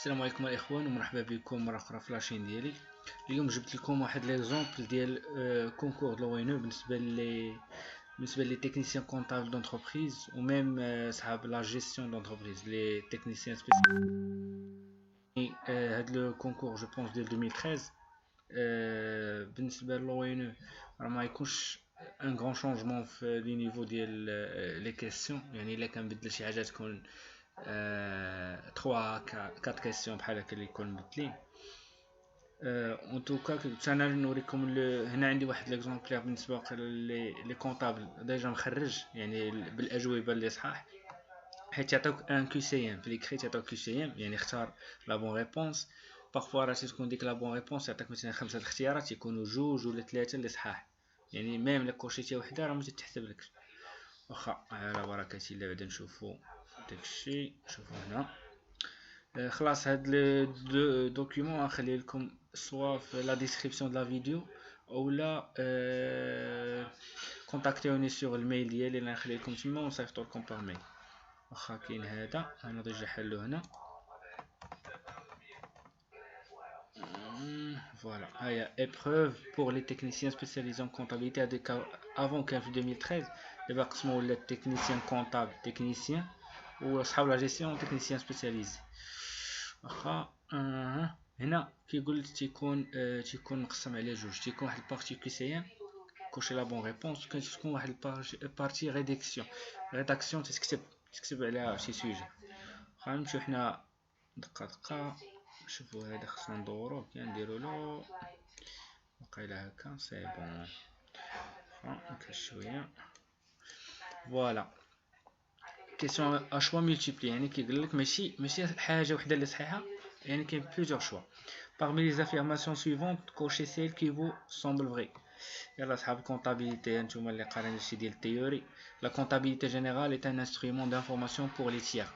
السلام عليكم الاخوان ومرحبا بكم مره اخرى في لاشين ديالي. اليوم جبت لكم واحد ليزومبل ديال كونكور دو لوينو بالنسبه لي تكنيسيان كونطابل دونتربريز وميم صحاب لا جيستيون دونتربريز لي تكنيسيان سبيسيال. هاد لو كونكور جو بونس ديال 2013 بالنسبه للوينو راه ما يكونش ان غران شونجمون في لي نيفو ديال لي كيسيون، يعني الا كنبدل شي حاجه تكون 3 4 كيسيون بحال هكا اللي يكون مبدلين. اون توكا انا نوريكم هنا عندي واحد ليكزومبلير بالنسبه لي كونطابل ديجا مخرج، يعني بالاجوبه اللي صحاح، حيت يعطيوك ان كيو سي ام في ليكري، تعطيوك كيو سي ام يعني اختار لا بون ريبونس. بارفوا راه تكون ديك لا بون ريبونس يعطيك مثلا 5 الاختيارات يكونوا 2 ولا 3 اللي صحاح، يعني ميم لا كوشيتي وحده راه ما تتحسبلكش. واخا على بركه الله بعدا نشوفوا داكشي. شوفوا هنا خلاص هاد لو دوكيومون نخلي لكم سوا في لا ديسكريبسيون دو لا فيديو اولا كونتاكتيوني سور الميل ديالي اللي نخلي لكم تما ونصيفطو لكم بار ميل. واخا كاين هذا انا ديجا حلو هنا. Voilà, il y a épreuve pour les techniciens spécialisés en comptabilité avant qu'en 2013 دابا قسموا ولا technicien comptable technicien وصحاب لا جيستيون technicien spécialisé. واخا هنا كيقول تيكون مقسم على جوج، تيكون واحد البارتي كي سي ام كوشي لا بون ريبونس، كتكون واحد البارتي ريداكسيون تكتب على شي سوجي. واخا نمشيو حنا دقه شوفوا هذا خصنا ندوروه كنديروا له وقيلا هكا سي بون. هكا شويه فوالا كيسيون اشوا ملتيبلي، يعني كيقول لك ماشي حاجه وحده اللي صحيحه، يعني كاين بليزيور شوا. parmi les affirmations suivantes cochez celle qui vous semble vraie. يلا صحاب الكونطابيليتي نتوما اللي قارين شي ديال التيوري، لا كونطابيليتي جينيرال est un instrument d'information pour les tiers.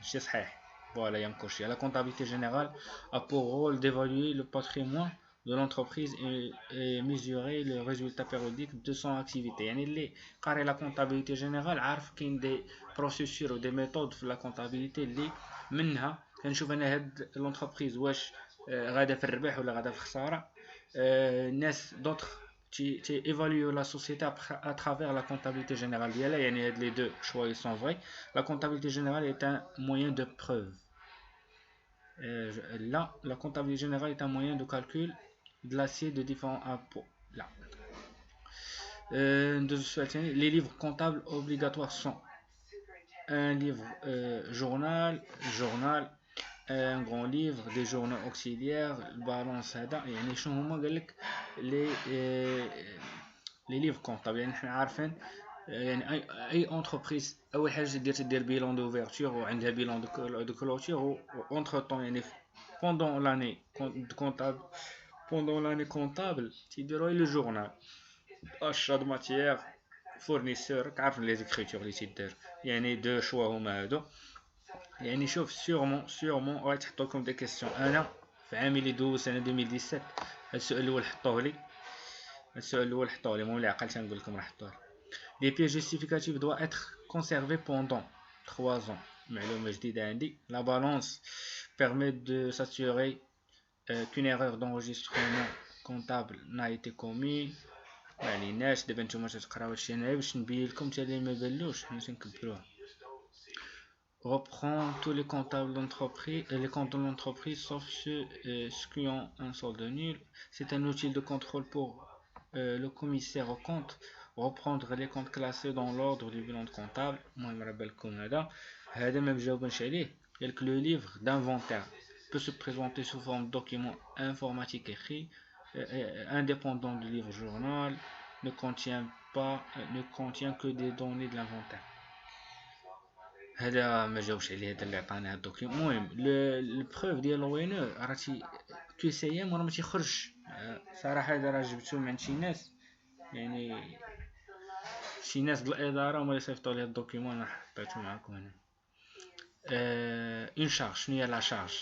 شي صحيح voilà يا مكوشي. La comptabilité générale a pour rôle d'évaluer le patrimoine de l'entreprise et mesurer le résultat périodique de son activité. يعني اللي قاري لا كونطابيليتي جينيرال عارف كاين دي بروسيسور و دي ميثود في لا كونطابيليتي اللي منها كنشوف انا هاد لونتربريز واش غادا في الربح ولا غادا في الخساره. الناس دوطخ تي évalue la société à travers la comptabilité générale ديالها، يعني هاد لي دو شوا ils sont vrais. La comptabilité générale est un moyen de preuve. Là, la comptabilité générale est un moyen de calcul de l'assiette de différents impôts. Là. Les livres comptables obligatoires sont un livre journal, un grand livre, des journaux auxiliaires, balance هذا. يعني شنو هما قال لك لي ليفر كونطابل، يعني حنا عارفين يعني اي انتربريز اول حاجه تدير بيلون دوفيرتور وعندها بيلون دو كلوتور و اونتر طون، يعني بوندون لاني كونطابل بوندون لاني كونطابل تيديروا لي جورنال اشا دو ماتيير فورنيسور، عارف لي زيكريتور اللي تيدار، يعني دو شوا هما هادو. يعني شوف سيغمون غادي تحطوا لكم دي كيسيون. انا في عامي اللي دوز سنه 2017 هاد السؤال الاول حطوه لي، المهم اللي عقلت نقول لكم راه حطوه لي. Les pièces justificatives doivent être conservées pendant 3 ans. معلومة جديدة عندي. La balance permet de s'assurer qu'une erreur d'enregistrement comptable n'a été commise. يعني ناس دابا نتوما تقراو هادشي هنايا باش نبين لكم حتى اللي ما بالوش حنا تنكبروه. Reprend tous les comptables d'entreprise, les comptes de l'entreprise sauf ceux qui ont un solde nul. C'est un outil de contrôle pour le commissaire aux comptes. Reprendre les comptes classés dans l'ordre du bilan comptable. المهم راه بالكم هذا ما مجاوبنش عليه. قالك le livre d'inventaire peut se présenter sous forme de document informatique écrit indépendant du livre journal, ne contient que des données de l'inventaire. هذا ما جاوبش عليه هذا اللي عطانا هاد الدوكيوم. المهم البروف ديال وينو راه كي سي ام راه ما تيخرجش صراحه. هذا راه جبتو من عند شي ناس، يعني شي ناس د الاداره هما اللي صيفطوا لي الدوكيومون، انا حطيته معكم هنا. اون شارج، شنو هي لا شارج؟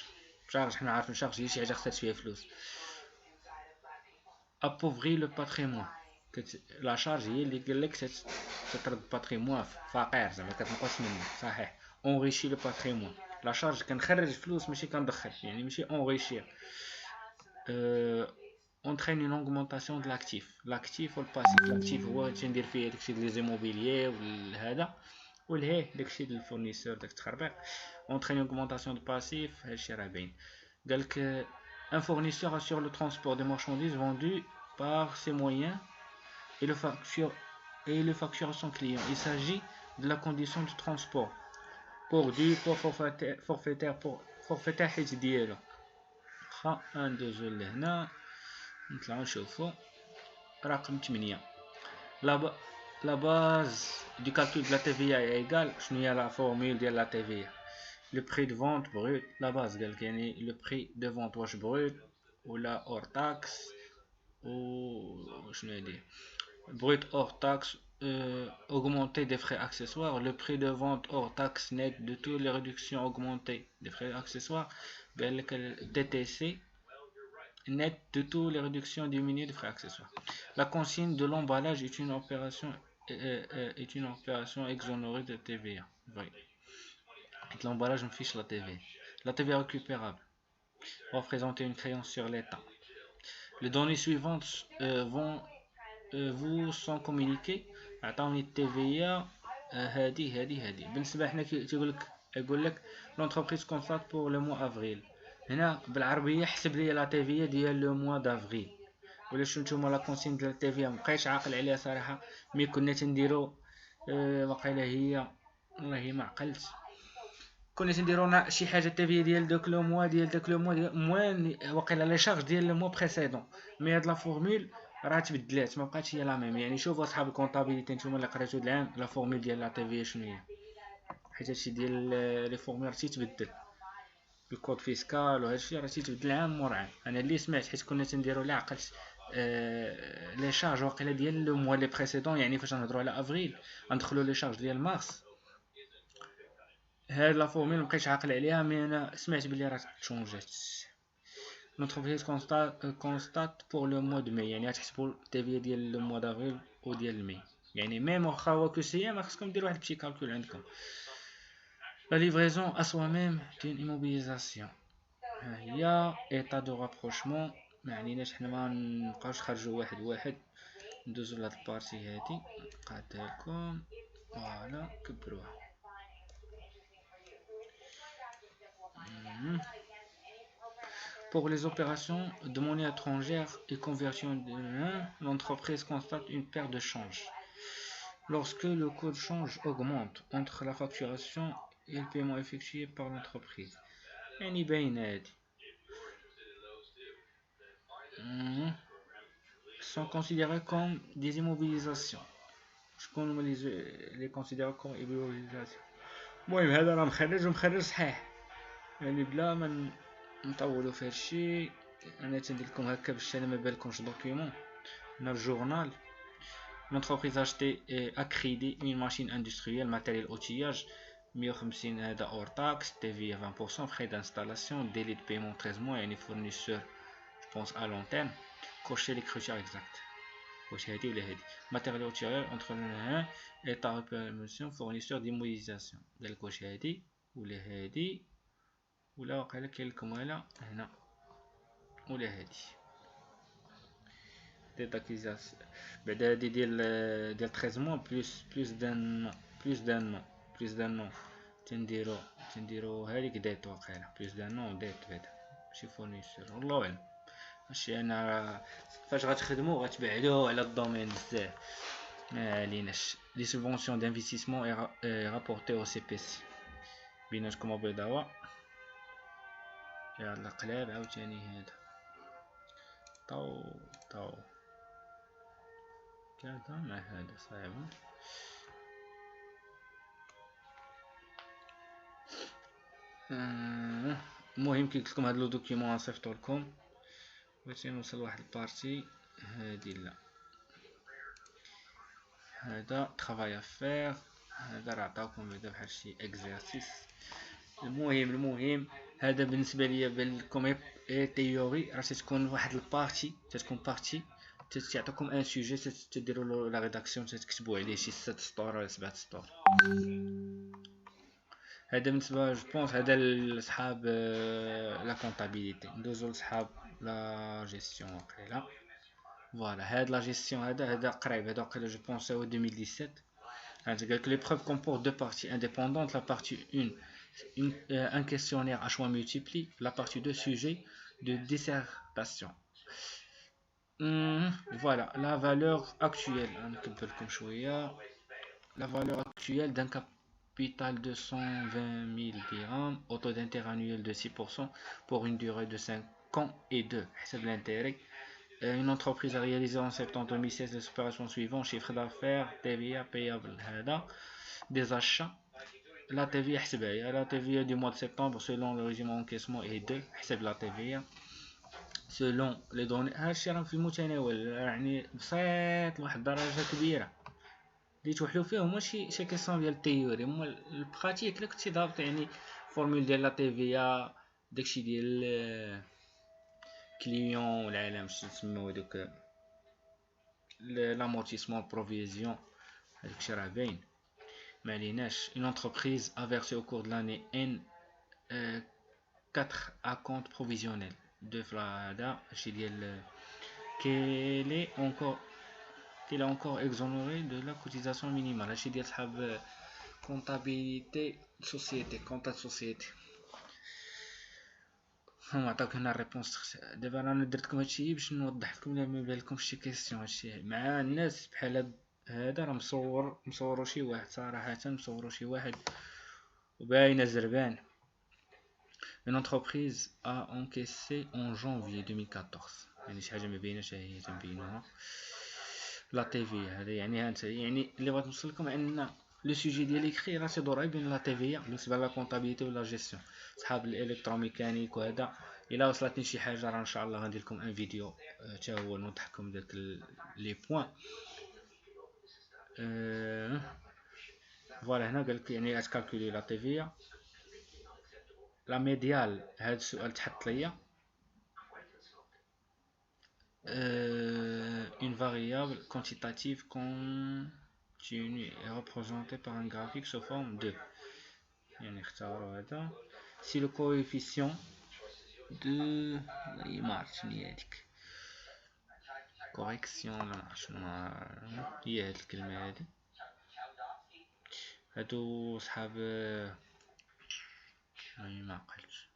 حنا عارفين شارج هي شي حاجه خصها فيها فلوس. ابوفري لو باتريمون، لا شارج هي اللي قال لك تطرد باتريمون فقير، زعما كتنقص منه صحيح. اونريشي لو باتريمون لا شارج كنخرج فلوس ماشي كندخل يعني ماشي اونغيشير entraîne une augmentation de l'actif. L'actif ou le passif. L'actif هو تندير فيه داكشي ديال لي زيموبيليي وهذا والهيه داكشي ديال الفورنيسور داك التخربيق. entraîne une augmentation de passif هادشي راه باين. قالك un fournisseur assure le transport des marchandises vendues par ses moyens et le facture à son client. Il s'agit de la condition de transport pour du pour forfaitaire حيت ديالو. واخا ندوزو لهنا نطلعو نشوفو رقم 8. La base du calcul de la TVA est égale. شنو هي la formule ديال la TVA؟ le prix de vente brut. La base قالك يعني le prix de vente واش brut ولا hors taxe ou شنو هادي brut hors taxe augmenté des frais accessoires. Le prix de vente hors taxe net de toutes les réductions augmentées des frais accessoires. TTC net de toutes les réductions diminuées des frais accessoires. La consigne de l'emballage est une opération exonérée de TVA. Oui. L'emballage me fiche la TVA. La TVA récupérable va représenter une créance sur l'État. Les données suivantes vous sont communiquées. عطاوني التيفيا هادي بالنسبه حنا يقول لك لونتربريز كونتات بور لو موا افريل. هنا بالعربيه حسب لي لا تيفيا ديال لو موا دافريل ولا شنو نتوما لا كونسين ديال التيفيا مابقيتش عاقل عليها صراحه مي كنا تنديرو واقيلا هي والله ما عقلت كنا تنديرو شي حاجه التيفيا ديال داك لو موا موان واقيلا لي شارج ديال لو موا بريسيدون مي هاد لا فورمول راه تبدلات ما بقاتش هي لا ميم. يعني شوفوا اصحاب الكونطابيليتي نتوما اللي قريتو العام لا فورمول ديال لا تي في شنو هي حيت هادشي ديال لي فورمول راه تيتبدل الكود فيسكال وهادشي راه تيتبدل عام مور عام. انا اللي سمعت حيت كنا تنديرو لا عقلت لي شارج واقيلا ديال لو موا لي بريسيدون يعني فاش نهضروا على افريل ندخلوا لي شارج ديال مارس. هاد لا فورمول مابقيتش عاقل عليها مي انا سمعت بلي راه تشونجات. L'entreprise constate pour le mois de mai يعني غتحسبوا التيفيا ديال لو موا دافريل وديال ماي يعني ميم واخا هو كوسيه ما خصكم ديروا واحد البيتي كالكول عندكم. La livraison à soi-même d'une immobilisation ها هي état de rapprochement ما عليناش حنا ما نبقاوش خرجوا واحد ندوزو لهاد البارتي هادي نقادها لكم فوالا كبروها. Pour les opérations de monnaie étrangère et conversion de l'entreprise constate une perte de change. Lorsque le coût de change augmente entre la facturation et le paiement effectué par l'entreprise. يعني باين هادي. Sont considérés comme des immobilisations. شكون هما اللي considérés comme immobilisations؟ المهم هذا راه مخرج صحيح يعني بلا ما نطولوا في هادشي. انا تندير لكم هكا باش انا ما بالكمش دوكيومون. هنا الجورنال l'entreprise acheté à crédit une machine industrielle matériel outillage 150 هذا hors taxe TVA 20% frais d'installation délai de paiement 13 mois يعني fournisseur je pense à long terme cocher les critères exacts واش هادي ولا هادي matériel outillage entre le état de permission fournisseur d'immobilisation دالك واش هادي ولا هادي ولا واقيلا كاين لكم هنا ولا هادي ديتاكيزاسيون بعدا هادي ديال 13 موا بلوس دان تنديرو هاديك ديت واقيلا بلوس دان نو ديت بعدا ماشي فورنيسور والله اعلم. ماشي انا فاش غتخدموا غتبعدوا على الدومين بزاف ما عليناش. لي سوبونسيون دانفستيسمون رابورتي او سي بي سي بيناتكم بيضاوه يلا قلاب عاوتاني هذا طاو كذا مع هذا صعيب. المهم كي قلت لكم هاد لو دوكيومون صيفطو لكم بغيت نوصل لواحد البارتي هادي لا هذا طرافاي افير هذا راه عطاوكم بعدا بحال شي اكزرسيس. المهم هذا بالنسبه ليا بان لكم تيوري راه تكون واحد البارتي تتكون بارتي تعطيكم ان سوجي تديروا له لا ريداكسيون تكتبوا عليه شي 6 سطور ولا 7 سطور. هذا بالنسبه جو بونس هذا لصحاب لا كونطابيليتي. ندوزو لصحاب لا جيستيون وقيلا. فوالا هاد لا جيستيون هذا قريب، هذا وقيلا جو بونس هو 2017. قال لك l'épreuve comporte deux parties indépendantes. La partie 1, un questionnaire à choix multiples. La partie 2, sujet de dissertation. Voilà la valeur actuelle. La valeur actuelle d'un capital de 120 000 dirhams au taux d'intérêt annuel de 6% pour une durée de 5 ans et 2. C'est de l'intérêt. Une entreprise a réalisé en septembre 2016 les opérations suivantes: chiffre d'affaires, TVA payable, des achats. La TVA حسبها. La TVA du mois de septembre selon le régime encaissement est 2. حسب la TVA selon les données. هادشي راه في المتناول، يعني بسيط لواحد الدرجه كبيره اللي توحلو فيه. هما شي كيسيون ديال التيوري. هما البراتيك الا كنتي ضابط يعني فورمول ديال لا TVA، داكشي ديال كليون والعالم شنو تسموا هذوك l'amortissement provision، هذاك الشيء راه باين ما عليناش. Une entreprise a versé au cours de l'année N 4 acomptes provisionnels de هذا الشيء ديال qu'elle est encore exonérée de la cotisation minimale. هادشي ديال صحاب comptabilité société، comptable société. هما عطاوك هنا الريبونس. دابا انا درت لكم هادشي باش نوضح لكم الا ما بان لكمش شي كيسيون. هادشي مع الناس بحال هذا راه مصورو شي واحد صراحه، مصورو شي واحد وباينه زربان. Une entreprise a encaissé en janvier 2014، يعني شي حاجه ما بايناش هي تنبينوها. لا تي في هذا يعني انت يعني اللي بغيت نوصل لكم ان لو سوجي ديال ليكري راه تيدور بين لا تي في بالنسبه لا كونطابيليتي ولا جيستيون. صحاب الالكتروميكانيك وهذا الا وصلتني شي حاجه راه ان شاء الله غندير لكم ان فيديو حتى هو نوضح لكم داك لي بوين. فوالا هنا قال لك يعني اتكالكولي لا تي في لا ميديال. هذا السؤال تحط ليا une variable quantitative continue est représentée par un graphique sous forme de يعني اختاروا هذا. si le coefficient de معرفت شنو هي هاديك كوريكسيون ولا معرفت شنو هي هاد الكلمه هادي. هادو صحاب ما عقلتش.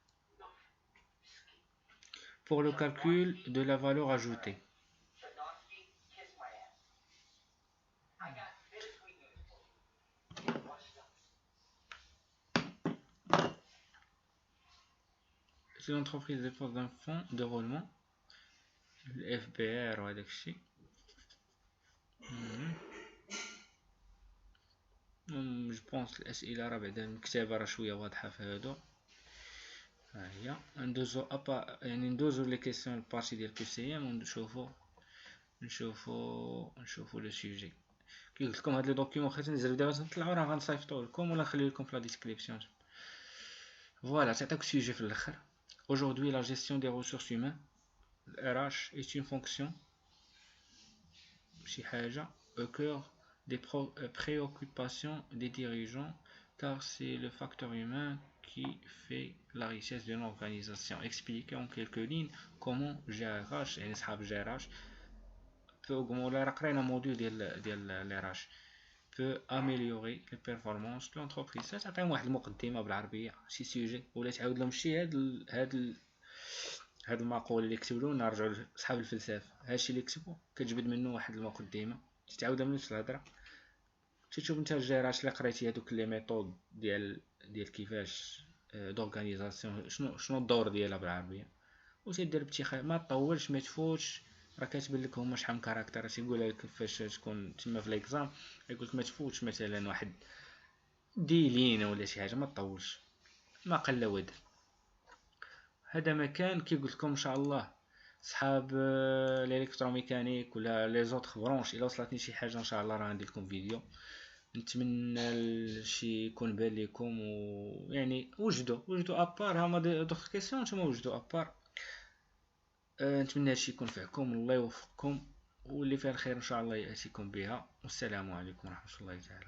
pour le calcul de la valeur ajoutée. Si l'entreprise dépose d'un fonds de roulement le FBR وهداك الشيء. جو بونس الاسئله راه بعدا المكتبه راه شويه واضحه في هادو. ها هي ندوزو يعني ندوزو لي كيسيون البارتي ديال بي سي ام ونشوفو لو سوجي. كي قلت لكم هاد لي دوكيومون خاصني نزرب دابا نطلعو راه غنصيفطو لكم ولا نخلي لكم في لا ديسكريبسيون. فوالا تعطيك سوجي في الاخر. Aujourd'hui la gestion des ressources humaines RH est une fonction شي حاجه au cœur des préoccupations des dirigeants car c'est le facteur humain qui fait la richesse d'une organisation. Expliquer en quelques lignes comment GRH يعني صحاب GRH peut augmenter la قرينا موديول ديال RH peut améliorer les performances de l'entreprise. تعطيهم واحد المقدمه بالعربيه شي سوجي ولا تعاود لهم شي هاد المقول اللي كتبوا لنا. نرجعوا لصحاب الفلسفه هادشي اللي كتبوا كتجبد منه واحد المقدمه تتعاودها من نفس الهضره. تشوف انت الجيراش اللي قريتي هذوك لي ميثود ديال كيفاش دورغانيزاسيون شنو الدور ديالها بالعربيه وتدير باتخاذ. ما تطولش ما تفوتش راه كاتبين لك هما شحال من كاركتر تيقول لك فاش تكون تما في ليكزام يقول لك ما تفوتش مثلا واحد ديلين ولا شي حاجه ما تطولش ما قل ود. هذا مكان كي قلت لكم ان شاء الله صحاب الالكتروميكانيك ولا لي زوطخ برونش الا وصلتني شي حاجه ان شاء الله راه ندير لكم فيديو. نتمنى شي يكون بان لكم ويعني وجدوا ابار هما دوطخ كيسيون نتوما وجدوا ابار. نتمنى هادشي يكون فيكم الله يوفقكم واللي فيها الخير ان شاء الله ياتيكم بها. والسلام عليكم ورحمه الله تعالى.